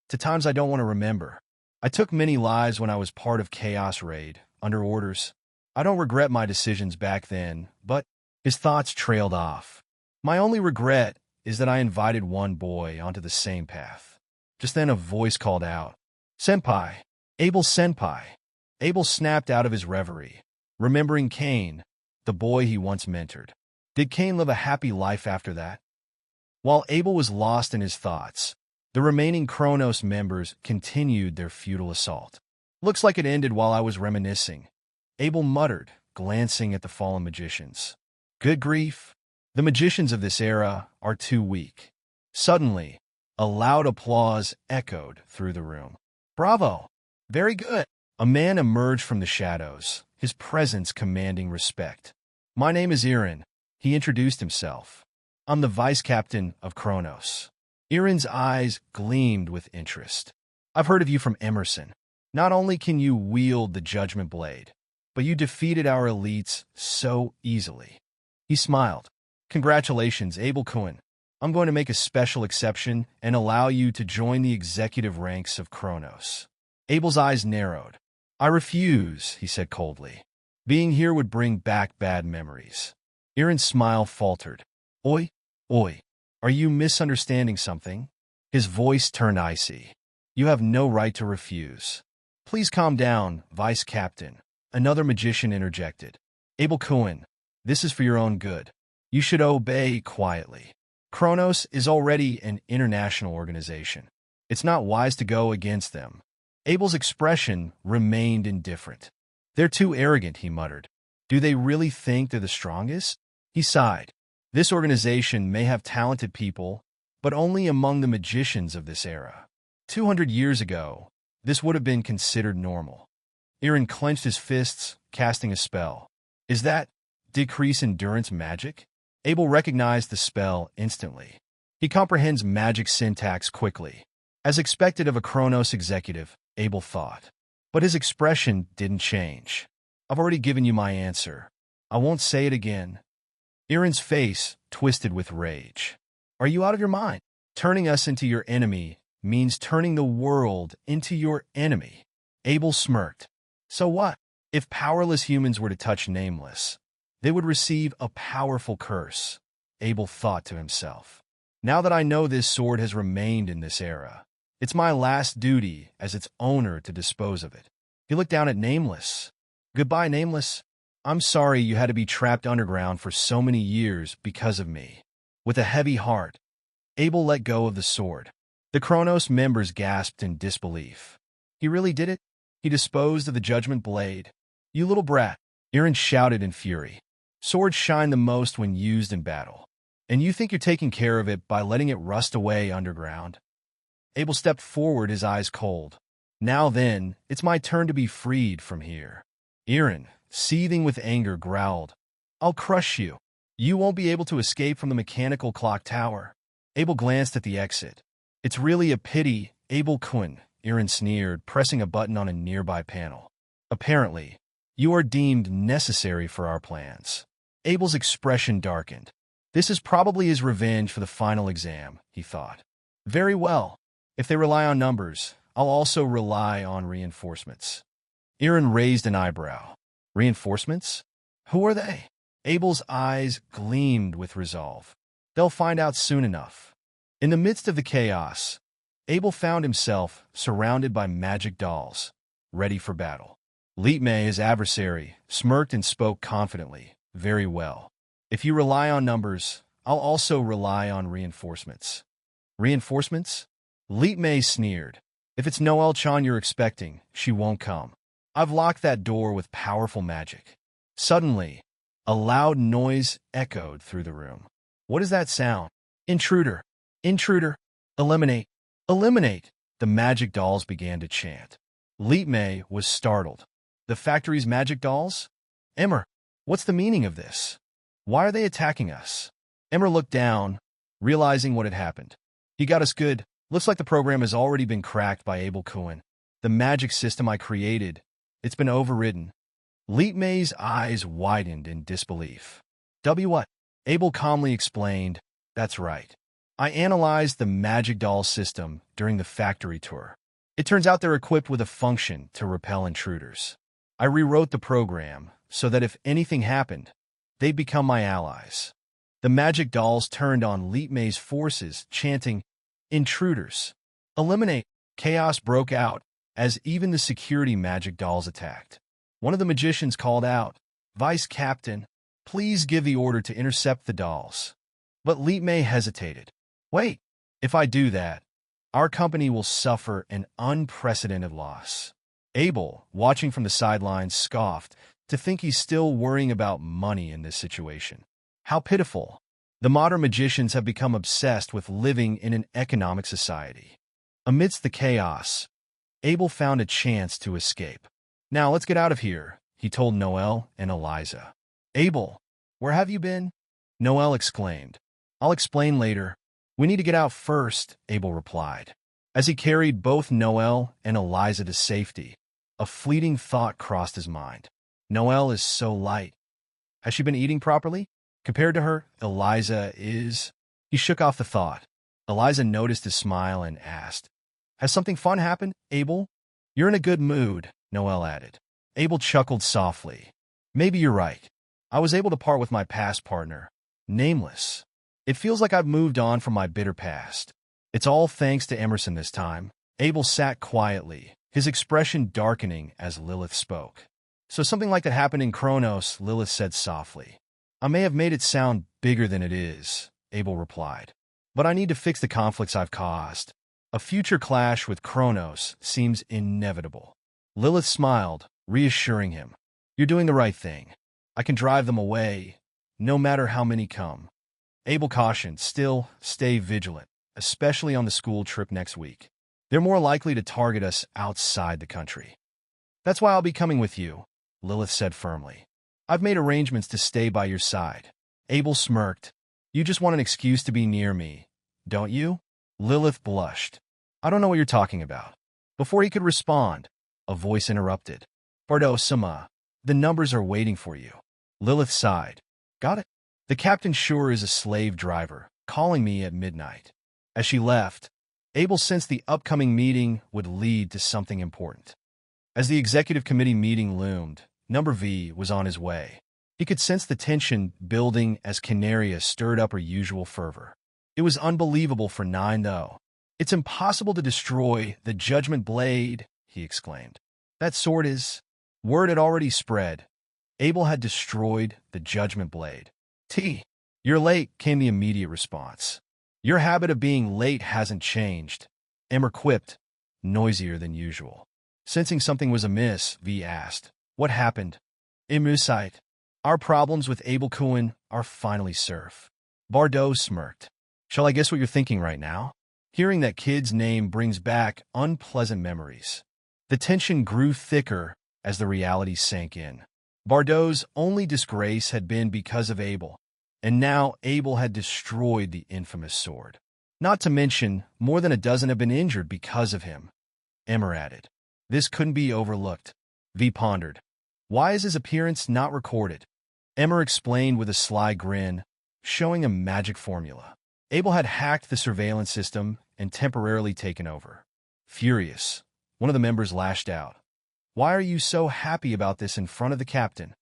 to times I don't want to remember. I took many lives when I was part of Chaos Raid, under orders. I don't regret my decisions back then, but..." His thoughts trailed off. "My only regret is that I invited one boy onto the same path." Just then a voice called out, "Senpai! Abel Senpai!" Abel snapped out of his reverie, remembering Kane, the boy he once mentored. Did Kane live a happy life after that? While Abel was lost in his thoughts, the remaining Kronos members continued their futile assault. "Looks like it ended while I was reminiscing," Abel muttered, glancing at the fallen magicians. "Good grief. The magicians of this era are too weak." Suddenly, a loud applause echoed through the room. "Bravo! Very good!" A man emerged from the shadows, his presence commanding respect. "My name is Irin," he introduced himself. "I'm the vice captain of Kronos." Irin's eyes gleamed with interest. "I've heard of you from Emerson. Not only can you wield the Judgment Blade, but you defeated our elites so easily." He smiled. "Congratulations, Abel-kun. I'm going to make a special exception and allow you to join the executive ranks of Kronos." Abel's eyes narrowed. "I refuse," he said coldly. "Being here would bring back bad memories." Irin's smile faltered. Oi, oi, are you misunderstanding something?" His voice turned icy. "You have no right to refuse." "Please calm down, Vice Captain," another magician interjected. "Abel-kun, this is for your own good. You should obey quietly. Kronos is already an international organization. It's not wise to go against them." Abel's expression remained indifferent. "They're too arrogant," he muttered. "Do they really think they're the strongest?" He sighed. "This organization may have talented people, but only among the magicians of this era. 200 years ago, this would have been considered normal." Irin clenched his fists, casting a spell. "Is that decrease endurance magic?" Abel recognized the spell instantly. He comprehends magic syntax quickly. As expected of a Kronos executive, Abel thought. But his expression didn't change. "I've already given you my answer. I won't say it again." Irin's face twisted with rage. "Are you out of your mind? Turning us into your enemy means turning the world into your enemy." Abel smirked. "So what? If powerless humans were to touch Nameless, they would receive a powerful curse," Abel thought to himself. "Now that I know this sword has remained in this era, it's my last duty as its owner to dispose of it." He looked down at Nameless. "Goodbye, Nameless. I'm sorry you had to be trapped underground for so many years because of me." With a heavy heart, Abel let go of the sword. The Kronos members gasped in disbelief. "He really did it? He disposed of the Judgment Blade? You little brat!" Irin shouted in fury. "Swords shine the most when used in battle. And you think you're taking care of it by letting it rust away underground?" Abel stepped forward, his eyes cold. "Now then, it's my turn to be freed from here." Irin, seething with anger, growled, "I'll crush you. You won't be able to escape from the mechanical clock tower." Abel glanced at the exit. "It's really a pity, Abel-kun," Irin sneered, pressing a button on a nearby panel. "Apparently, you are deemed necessary for our plans." Abel's expression darkened. This is probably his revenge for the final exam, he thought. "Very well. If they rely on numbers, I'll also rely on reinforcements." Irin raised an eyebrow. "Reinforcements?" Who are they? Abel's eyes gleamed with resolve. They'll find out soon enough. In the midst of the chaos, Abel found himself surrounded by magic dolls, ready for battle. Li Mei, his adversary, smirked and spoke confidently. Very well. If you rely on numbers, I'll also rely on reinforcements. Reinforcements? Li Mei sneered. If it's Noel-chan you're expecting, she won't come. I've locked that door with powerful magic. Suddenly, a loud noise echoed through the room. What is that sound? Intruder! Intruder! Eliminate! Eliminate! The magic dolls began to chant. Li Mei was startled. The factory's magic dolls? Emmer, what's the meaning of this? Why are they attacking us? Emmer looked down, realizing what had happened. He got us good. Looks like the program has already been cracked by Abel Kuhn. The magic system I created, it's been overridden. Li Mei's eyes widened in disbelief. What? Abel calmly explained, that's right. I analyzed the magic doll system during the factory tour. It turns out they're equipped with a function to repel intruders. I rewrote the program so that if anything happened, they'd become my allies. The magic dolls turned on Li Mei's forces, chanting, Intruders! Eliminate! Chaos broke out as even the security magic dolls attacked. One of the magicians called out, Vice Captain, please give the order to intercept the dolls. But Li Mei hesitated. Wait, if I do that, our company will suffer an unprecedented loss. Abel, watching from the sidelines, scoffed to think he's still worrying about money in this situation. How pitiful. The modern magicians have become obsessed with living in an economic society. Amidst the chaos, Abel found a chance to escape. Now let's get out of here, he told Noel and Eliza. Abel, where have you been? Noel exclaimed. I'll explain later. We need to get out first, Abel replied. As he carried both Noel and Eliza to safety, a fleeting thought crossed his mind. Noel is so light. Has she been eating properly? Compared to her, Eliza is... He shook off the thought. Eliza noticed his smile and asked, Has something fun happened, Abel? You're in a good mood, Noel added. Abel chuckled softly. Maybe you're right. I was able to part with my past partner, Nameless. It feels like I've moved on from my bitter past. It's all thanks to Emerson this time. Abel sat quietly, his expression darkening as Lilith spoke. So something like that happened in Kronos, Lilith said softly. I may have made it sound bigger than it is, Abel replied. But I need to fix the conflicts I've caused. A future clash with Kronos seems inevitable. Lilith smiled, reassuring him. You're doing the right thing. I can drive them away, no matter how many come. Abel cautioned, still, stay vigilant, especially on the school trip next week. They're more likely to target us outside the country. That's why I'll be coming with you, Lilith said firmly. I've made arrangements to stay by your side. Abel smirked. You just want an excuse to be near me, don't you? Lilith blushed. I don't know what you're talking about. Before he could respond, a voice interrupted. Bardo-sama, the numbers are waiting for you. Lilith sighed. Got it? The captain sure is a slave driver, calling me at midnight. As she left, Abel sensed the upcoming meeting would lead to something important. As the executive committee meeting loomed, Number V was on his way. He could sense the tension building as Canaria stirred up her usual fervor. It was unbelievable for 9, though. It's impossible to destroy the Judgment Blade, he exclaimed. That sword is... Word had already spread. Abel had destroyed the Judgment Blade. You're late, came the immediate response. Your habit of being late hasn't changed, Emmer quipped, noisier than usual. Sensing something was amiss, V asked, What happened? Imusite. Our problems with Abel Kuhn are finally surf. Bardot smirked. Shall I guess what you're thinking right now? Hearing that kid's name brings back unpleasant memories. The tension grew thicker as the reality sank in. Bardot's only disgrace had been because of Abel, and now Abel had destroyed the infamous sword. Not to mention, more than a dozen have been injured because of him. Emmer added. This couldn't be overlooked. V pondered. Why is his appearance not recorded? Emmer explained with a sly grin, showing a magic formula. Abel had hacked the surveillance system and temporarily taken over. Furious, one of the members lashed out. Why are you so happy about this in front of the captain?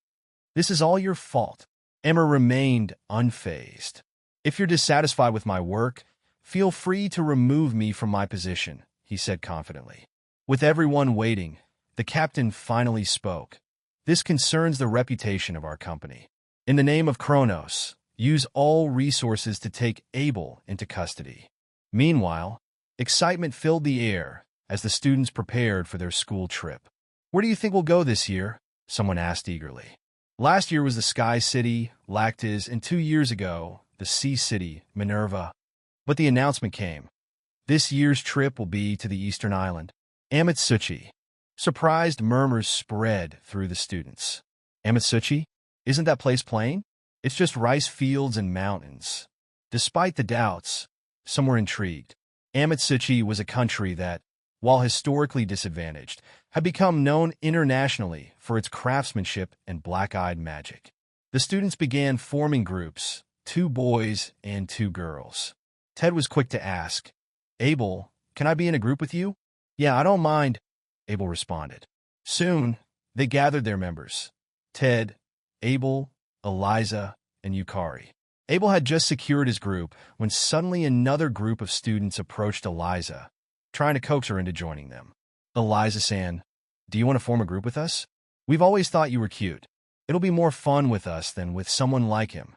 This is all your fault. Emma remained unfazed. If you're dissatisfied with my work, feel free to remove me from my position, he said confidently. With everyone waiting, the captain finally spoke. This concerns the reputation of our company. In the name of Kronos, use all resources to take Abel into custody. Meanwhile, excitement filled the air as the students prepared for their school trip. Where do you think we'll go this year? Someone asked eagerly. Last year was the Sky City, Lactis, and 2 years ago, the Sea City, Minerva. But the announcement came. This year's trip will be to the Eastern Island, Amatsuchi. Surprised murmurs spread through the students. Amatsuchi? Isn't that place plain? It's just rice fields and mountains. Despite the doubts, some were intrigued. Amatsuchi was a country that, while historically disadvantaged, had become known internationally for its craftsmanship and black-eyed magic. The students began forming groups, 2 boys and 2 girls. Ted was quick to ask, Abel, can I be in a group with you? Yeah, I don't mind, Abel responded. Soon, they gathered their members. Ted, Abel, Eliza, and Yukari. Abel had just secured his group when suddenly another group of students approached Eliza, trying to coax her into joining them. Eliza-san, do you want to form a group with us? We've always thought you were cute. It'll be more fun with us than with someone like him.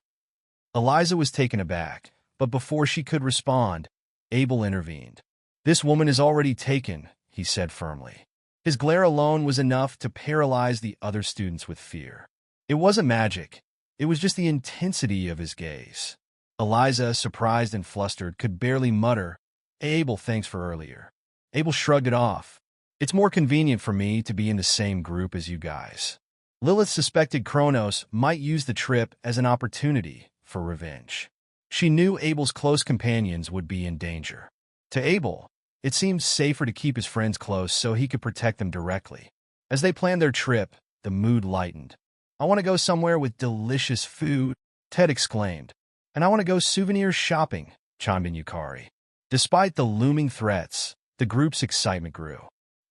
Eliza was taken aback, but before she could respond, Abel intervened. This woman is already taken, he said firmly. His glare alone was enough to paralyze the other students with fear. It wasn't magic. It was just the intensity of his gaze. Eliza, surprised and flustered, could barely mutter, Abel, thanks for earlier. Abel shrugged it off. It's more convenient for me to be in the same group as you guys. Lilith suspected Kronos might use the trip as an opportunity for revenge. She knew Abel's close companions would be in danger. To Abel, it seemed safer to keep his friends close so he could protect them directly. As they planned their trip, the mood lightened. I want to go somewhere with delicious food, Ted exclaimed. And I want to go souvenir shopping, chimed in Yukari. Despite the looming threats, the group's excitement grew.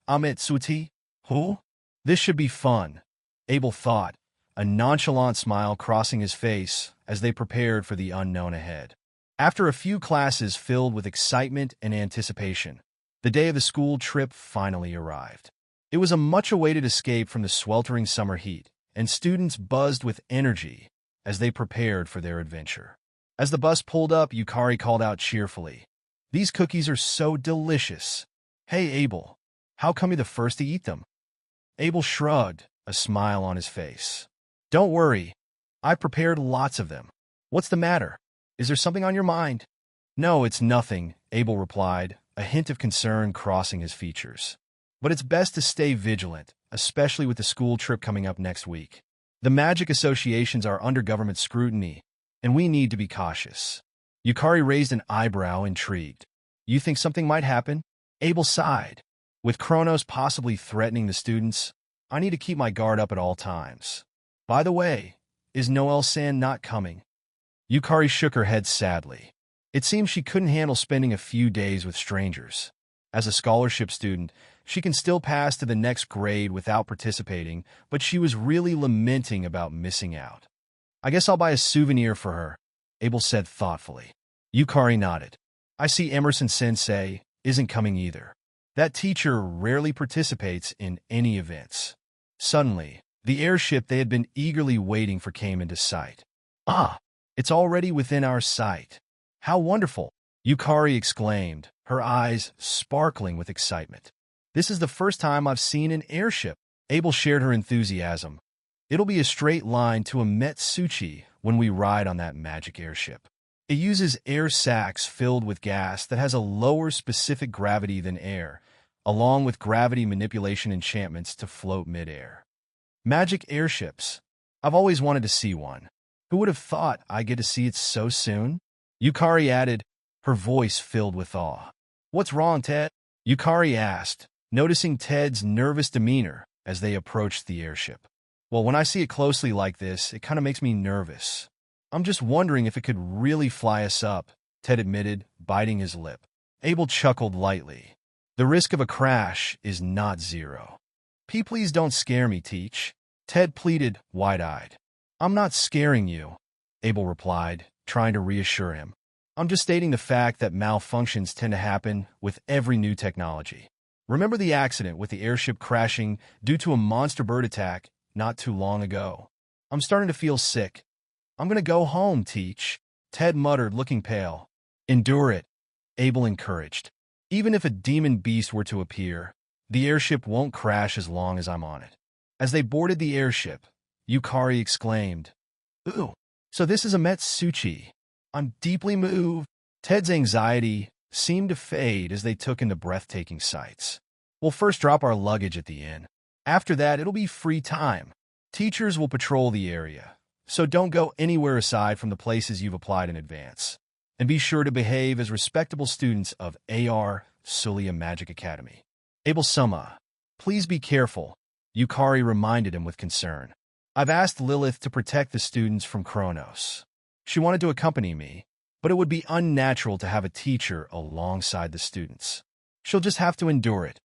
Amatsuchi? Who? This should be fun, Abel thought, a nonchalant smile crossing his face as they prepared for the unknown ahead. After a few classes filled with excitement and anticipation, the day of the school trip finally arrived. It was a much-awaited escape from the sweltering summer heat, and students buzzed with energy as they prepared for their adventure. As the bus pulled up, Yukari called out cheerfully, These cookies are so delicious. Hey, Abel, how come you're the first to eat them? Abel shrugged, a smile on his face. Don't worry, I prepared lots of them. What's the matter? Is there something on your mind? No, it's nothing, Abel replied, a hint of concern crossing his features. But it's best to stay vigilant, especially with the school trip coming up next week. The magic associations are under government scrutiny, and we need to be cautious. Yukari raised an eyebrow, intrigued. You think something might happen? Abel sighed. With Kronos possibly threatening the students, I need to keep my guard up at all times. By the way, is Noelle-san not coming? Yukari shook her head sadly. It seems she couldn't handle spending a few days with strangers. As a scholarship student, she can still pass to the next grade without participating, but she was really lamenting about missing out. I guess I'll buy a souvenir for her, Abel said thoughtfully. Yukari nodded. I see Emerson-sensei isn't coming either. That teacher rarely participates in any events. Suddenly, the airship they had been eagerly waiting for came into sight. Ah, it's already within our sight. How wonderful, Yukari exclaimed, her eyes sparkling with excitement. This is the first time I've seen an airship. Abel shared her enthusiasm. It'll be a straight line to Amatsuchi when we ride on that magic airship. It uses air sacs filled with gas that has a lower specific gravity than air, along with gravity manipulation enchantments to float midair. Magic airships. I've always wanted to see one. Who would have thought I'd get to see it so soon? Yukari added, her voice filled with awe. What's wrong, Ted? Yukari asked, noticing Ted's nervous demeanor as they approached the airship. Well, when I see it closely like this, it kind of makes me nervous. I'm just wondering if it could really fly us up, Ted admitted, biting his lip. Abel chuckled lightly. The risk of a crash is not zero. Please don't scare me, Teach. Ted pleaded, wide-eyed. I'm not scaring you, Abel replied, trying to reassure him. I'm just stating the fact that malfunctions tend to happen with every new technology. Remember the accident with the airship crashing due to a monster bird attack not too long ago? I'm starting to feel sick. I'm going to go home, Teach, Ted muttered, looking pale. Endure it, Abel encouraged. Even if a demon beast were to appear, the airship won't crash as long as I'm on it. As they boarded the airship, Yukari exclaimed, Ooh, so this is a Metsuchi. I'm deeply moved. Ted's anxiety seemed to fade as they took in the breathtaking sights. We'll first drop our luggage at the inn. After that, it'll be free time. Teachers will patrol the area, so don't go anywhere aside from the places you've applied in advance. And be sure to behave as respectable students of A.R. Sulia Magic Academy. Abel-sama, please be careful, Yukari reminded him with concern. I've asked Lilith to protect the students from Kronos. She wanted to accompany me, but it would be unnatural to have a teacher alongside the students. She'll just have to endure it,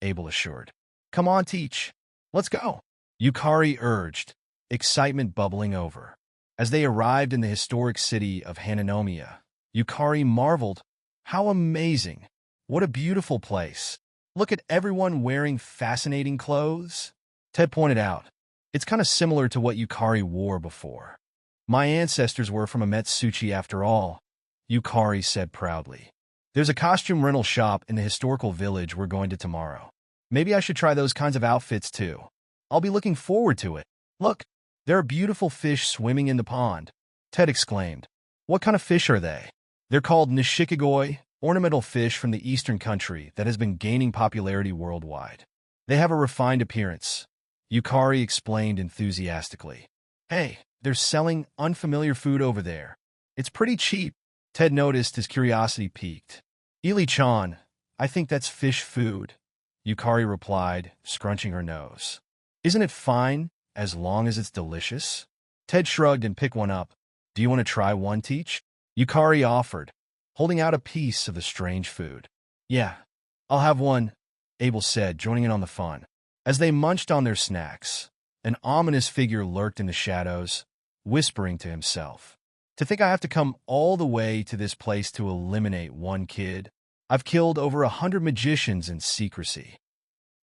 Abel assured. Come on, Teach. Let's go, Yukari urged, excitement bubbling over. As they arrived in the historic city of Hananomiya, Yukari marveled. How amazing! What a beautiful place! Look at everyone wearing fascinating clothes. Ted pointed out, it's kind of similar to what Yukari wore before. My ancestors were from a Metsuchi after all, Yukari said proudly. There's a costume rental shop in the historical village we're going to tomorrow. Maybe I should try those kinds of outfits too. I'll be looking forward to it. Look, there are beautiful fish swimming in the pond, Ted exclaimed. What kind of fish are they? They're called nishikigoi, ornamental fish from the eastern country that has been gaining popularity worldwide. They have a refined appearance, Yukari explained enthusiastically. Hey, they're selling unfamiliar food over there. It's pretty cheap, Ted noticed, his curiosity piqued. Ili-chan, I think that's fish food, Yukari replied, scrunching her nose. Isn't it fine, as long as it's delicious? Ted shrugged and picked one up. Do you want to try one, Teach? Yukari offered, holding out a piece of the strange food. Yeah, I'll have one, Abel said, joining in on the fun. As they munched on their snacks, an ominous figure lurked in the shadows, whispering to himself. To think I have to come all the way to this place to eliminate one kid. I've killed over 100 magicians in secrecy.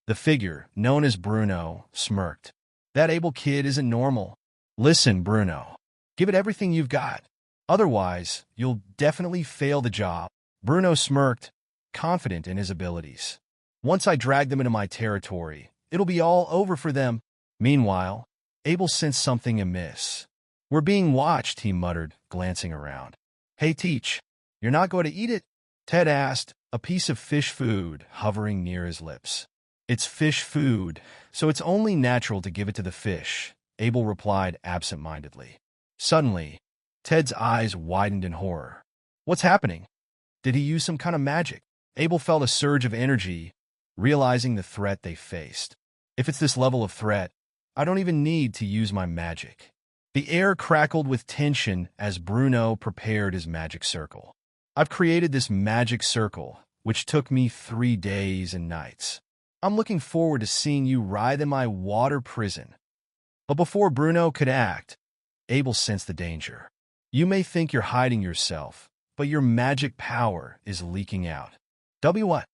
The figure, known as Bruno, smirked. That Abel kid isn't normal. Listen, Bruno. Give it everything you've got. Otherwise, you'll definitely fail the job. Bruno smirked, confident in his abilities. Once I drag them into my territory, it'll be all over for them. Meanwhile, Abel sensed something amiss. We're being watched, he muttered, glancing around. Hey, Teach, you're not going to eat it? Ted asked, a piece of fish food hovering near his lips. It's fish food, so it's only natural to give it to the fish, Abel replied absent-mindedly. Suddenly, Ted's eyes widened in horror. What's happening? Did he use some kind of magic? Abel felt a surge of energy, realizing the threat they faced. If it's this level of threat, I don't even need to use my magic. The air crackled with tension as Bruno prepared his magic circle. I've created this magic circle, which took me 3 days and nights. I'm looking forward to seeing you writhe in my water prison. But before Bruno could act, Abel sensed the danger. You may think you're hiding yourself, but your magic power is leaking out. What?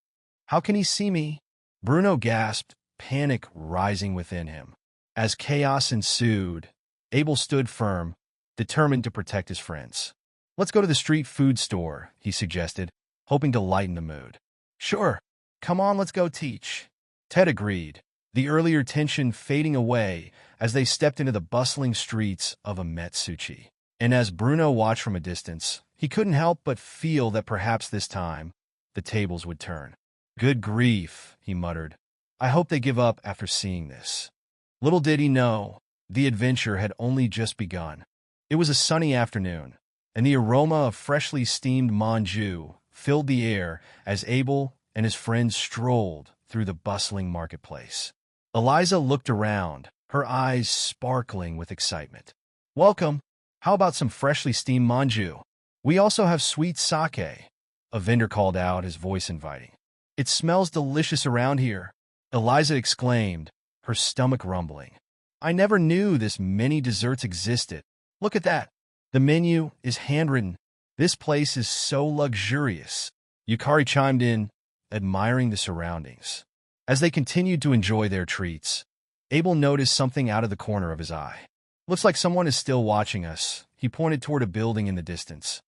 How can he see me? Bruno gasped, panic rising within him. As chaos ensued, Abel stood firm, determined to protect his friends. Let's go to the street food store, he suggested, hoping to lighten the mood. Sure. Come on, let's go, Teach. Ted agreed, the earlier tension fading away as they stepped into the bustling streets of a Metsuchi. And as Bruno watched from a distance, he couldn't help but feel that perhaps this time, the tables would turn. Good grief, he muttered. I hope they give up after seeing this. Little did he know, the adventure had only just begun. It was a sunny afternoon, and the aroma of freshly steamed manju filled the air as Abel and his friends strolled through the bustling marketplace. Eliza looked around, her eyes sparkling with excitement. Welcome. How about some freshly steamed manju? We also have sweet sake, a vendor called out, his voice inviting. It smells delicious around here, Eliza exclaimed, her stomach rumbling. I never knew this many desserts existed. Look at that. The menu is handwritten. This place is so luxurious. Yukari chimed in, admiring the surroundings. As they continued to enjoy their treats, Abel noticed something out of the corner of his eye. Looks like someone is still watching us. He pointed toward a building in the distance.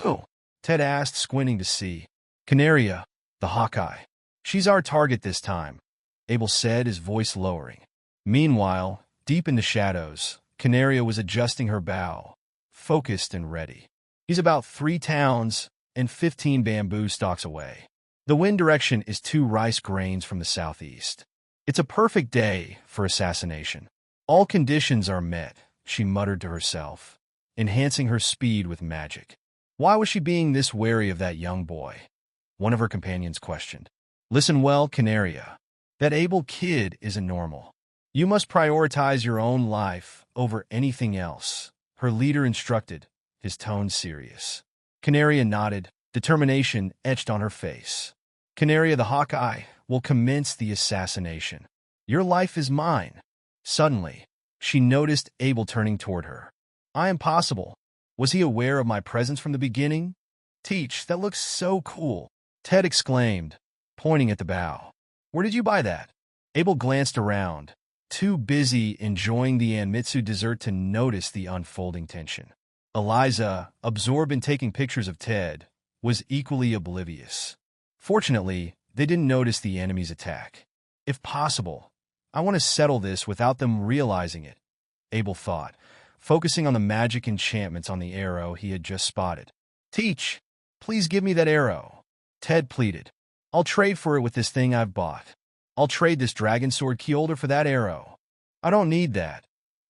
Who? Ted asked, squinting to see. Canaria, the Hawkeye. She's our target this time, Abel said, his voice lowering. Meanwhile, deep in the shadows, Canaria was adjusting her bow, focused and ready. He's about 3 towns and 15 bamboo stalks away. The wind direction is 2 rice grains from the southeast. It's a perfect day for assassination. All conditions are met, she muttered to herself, enhancing her speed with magic. Why was she being this wary of that young boy? One of her companions questioned. Listen well, Canaria. That Abel kid isn't normal. You must prioritize your own life over anything else, her leader instructed, his tone serious. Canaria nodded, determination etched on her face. Canaria the Hawkeye will commence the assassination. Your life is mine. Suddenly, she noticed Abel turning toward her. I am possible. Was he aware of my presence from the beginning? Teach, that looks so cool, Ted exclaimed, pointing at the bow. Where did you buy that? Abel glanced around, too busy enjoying the Anmitsu dessert to notice the unfolding tension. Eliza, absorbed in taking pictures of Ted, was equally oblivious. Fortunately, they didn't notice the enemy's attack. If possible, I want to settle this without them realizing it, Abel thought, focusing on the magic enchantments on the arrow he had just spotted. Teach, please give me that arrow, Ted pleaded. I'll trade for it with this thing I've bought. I'll trade this dragon sword key holder for that arrow. I don't need that,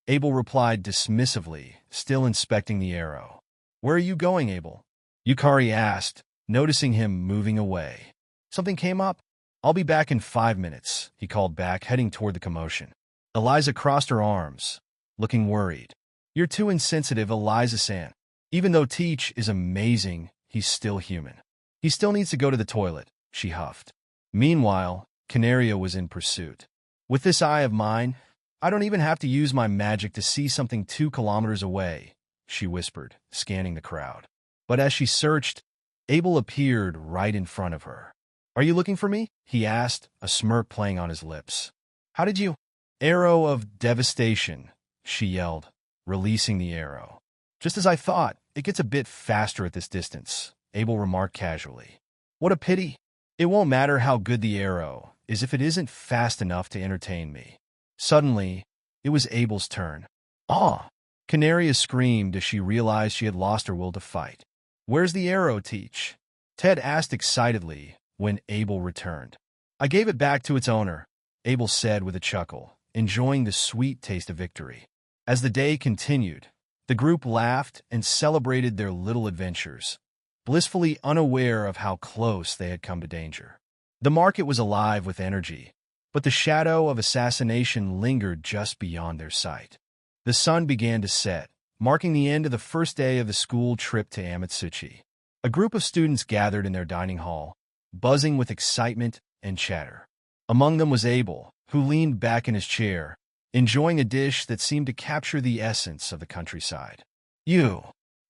Abel replied dismissively, still inspecting the arrow. Where are you going, Abel? Yukari asked, noticing him moving away. Something came up? I'll be back in 5 minutes, he called back, heading toward the commotion. Eliza crossed her arms, looking worried. You're too insensitive, Eliza-san. Even though Teach is amazing, he's still human. He still needs to go to the toilet, she huffed. Meanwhile, Canaria was in pursuit. With this eye of mine, I don't even have to use my magic to see something 2 kilometers away, she whispered, scanning the crowd. But as she searched, Abel appeared right in front of her. Are you looking for me? He asked, a smirk playing on his lips. How did you? Arrow of devastation, she yelled, releasing the arrow. Just as I thought, it gets a bit faster at this distance, Abel remarked casually. What a pity. It won't matter how good the arrow is if it isn't fast enough to entertain me. Suddenly, it was Abel's turn. Ah! Canaria screamed as she realized she had lost her will to fight. Where's the arrow, Teach? Ted asked excitedly when Abel returned. I gave it back to its owner, Abel said with a chuckle, enjoying the sweet taste of victory. As the day continued, the group laughed and celebrated their little adventures, blissfully unaware of how close they had come to danger. The market was alive with energy, but the shadow of assassination lingered just beyond their sight. The sun began to set, marking the end of the first day of the school trip to Amatsuchi. A group of students gathered in their dining hall, buzzing with excitement and chatter. Among them was Abel, who leaned back in his chair, enjoying a dish that seemed to capture the essence of the countryside.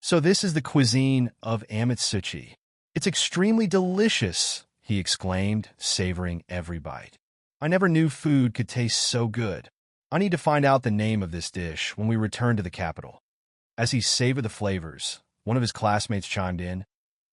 So this is the cuisine of Amatsuchi. It's extremely delicious, he exclaimed, savoring every bite. I never knew food could taste so good. I need to find out the name of this dish when we return to the capital. As he savored the flavors, one of his classmates chimed in.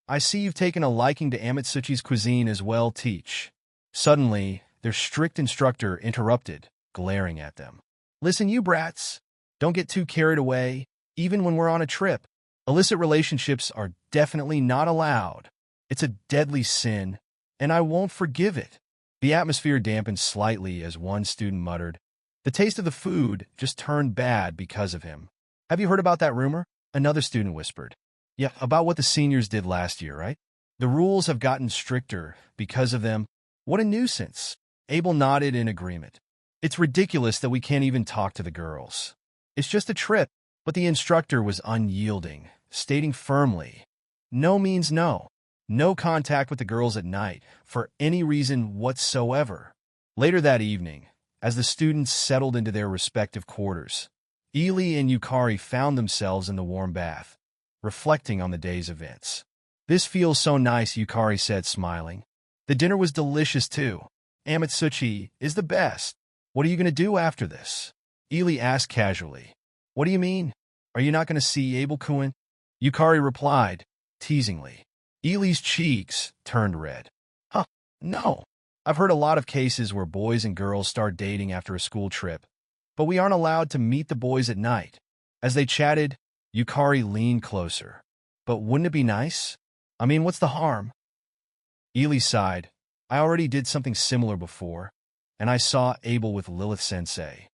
I see you've taken a liking to Amatsuchi's cuisine as well, Teach. Suddenly, their strict instructor interrupted, glaring at them. Listen, you brats. Don't get too carried away, even when we're on a trip. Illicit relationships are definitely not allowed. It's a deadly sin, and I won't forgive it. The atmosphere dampened slightly as one student muttered, the taste of the food just turned bad because of him. Have you heard about that rumor? Another student whispered. Yeah, about what the seniors did last year, right? The rules have gotten stricter because of them. What a nuisance. Abel nodded in agreement. It's ridiculous that we can't even talk to the girls. It's just a trip. But the instructor was unyielding, stating firmly, no means no. No contact with the girls at night, for any reason whatsoever. Later that evening, As the students settled into their respective quarters, Ely and Yukari found themselves in the warm bath, reflecting on the day's events. "This feels so nice," Yukari said, smiling. "The dinner was delicious, too. Amatsuchi is the best. What are you going to do after this?" Ely asked casually. "What do you mean? Are you not going to see Abel-kun?" Yukari replied, teasingly. Ely's cheeks turned red. "Huh, no. I've heard a lot of cases where boys and girls start dating after a school trip, but we aren't allowed to meet the boys at night." As they chatted, Yukari leaned closer. "But wouldn't it be nice? I mean, what's the harm?" Ely sighed. "I already did something similar before, and I saw Abel with Lilith-sensei.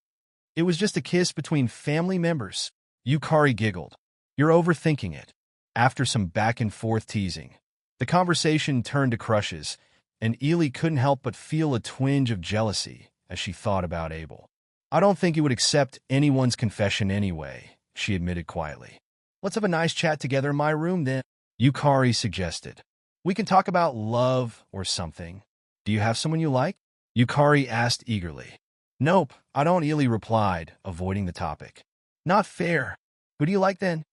It was just a kiss between family members." Yukari giggled. "You're overthinking it." After some back-and-forth teasing, the conversation turned to crushes, and Ely couldn't help but feel a twinge of jealousy as she thought about Abel. "I don't think he would accept anyone's confession anyway," she admitted quietly. "Let's have a nice chat together in my room then," Yukari suggested. "We can talk about love or something. Do you have someone you like?" Yukari asked eagerly. "Nope, I don't," Ely replied, avoiding the topic. "Not fair. Who do you like then?"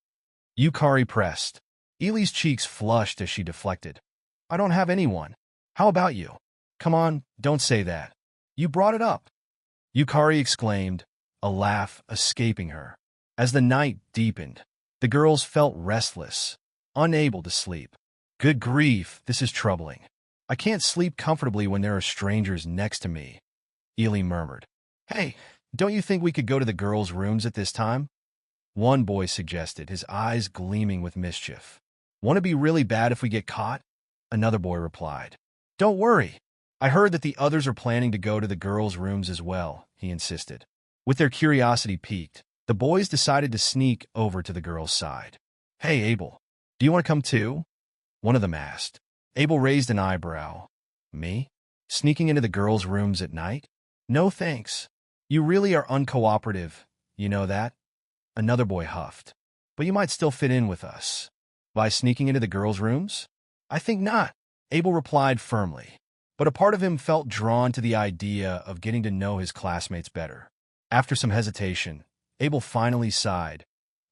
Yukari pressed. Ely's cheeks flushed as she deflected. "I don't have anyone. How about you?" "Come on, don't say that. You brought it up," Yukari exclaimed, a laugh escaping her. As the night deepened, the girls felt restless, unable to sleep. "Good grief, this is troubling. I can't sleep comfortably when there are strangers next to me," Ely murmured. "Hey, don't you think we could go to the girls' rooms at this time?" one boy suggested, his eyes gleaming with mischief. "Won't it be really bad if we get caught?" another boy replied. "Don't worry. I heard that the others are planning to go to the girls' rooms as well," he insisted. With their curiosity piqued, the boys decided to sneak over to the girls' side. "Hey, Abel, do you want to come too?" one of them asked. Abel raised an eyebrow. "Me? Sneaking into the girls' rooms at night? No thanks. You really are uncooperative, you know that?" another boy huffed. "But you might still fit in with us." "By sneaking into the girls' rooms?" "I think not," Abel replied firmly. But a part of him felt drawn to the idea of getting to know his classmates better. After some hesitation, Abel finally sighed.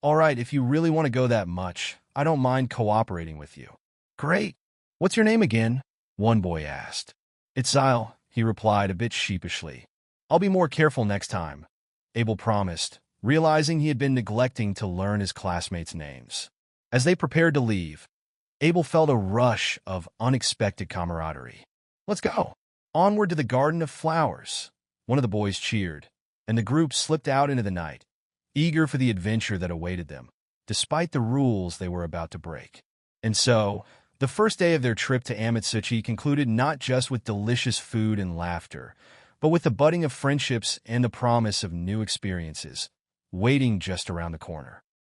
"All right, if you really want to go that much, I don't mind cooperating with you." "Great. What's your name again?" one boy asked. "It's Zyle," he replied a bit sheepishly. "I'll be more careful next time," Abel promised, realizing he had been neglecting to learn his classmates' names. As they prepared to leave, Abel felt a rush of unexpected camaraderie. "Let's go. Onward to the Garden of Flowers," one of the boys cheered, and the group slipped out into the night, eager for the adventure that awaited them, despite the rules they were about to break. And so, the first day of their trip to Amatsuchi concluded not just with delicious food and laughter, but with the budding of friendships and the promise of new experiences, waiting just around the corner.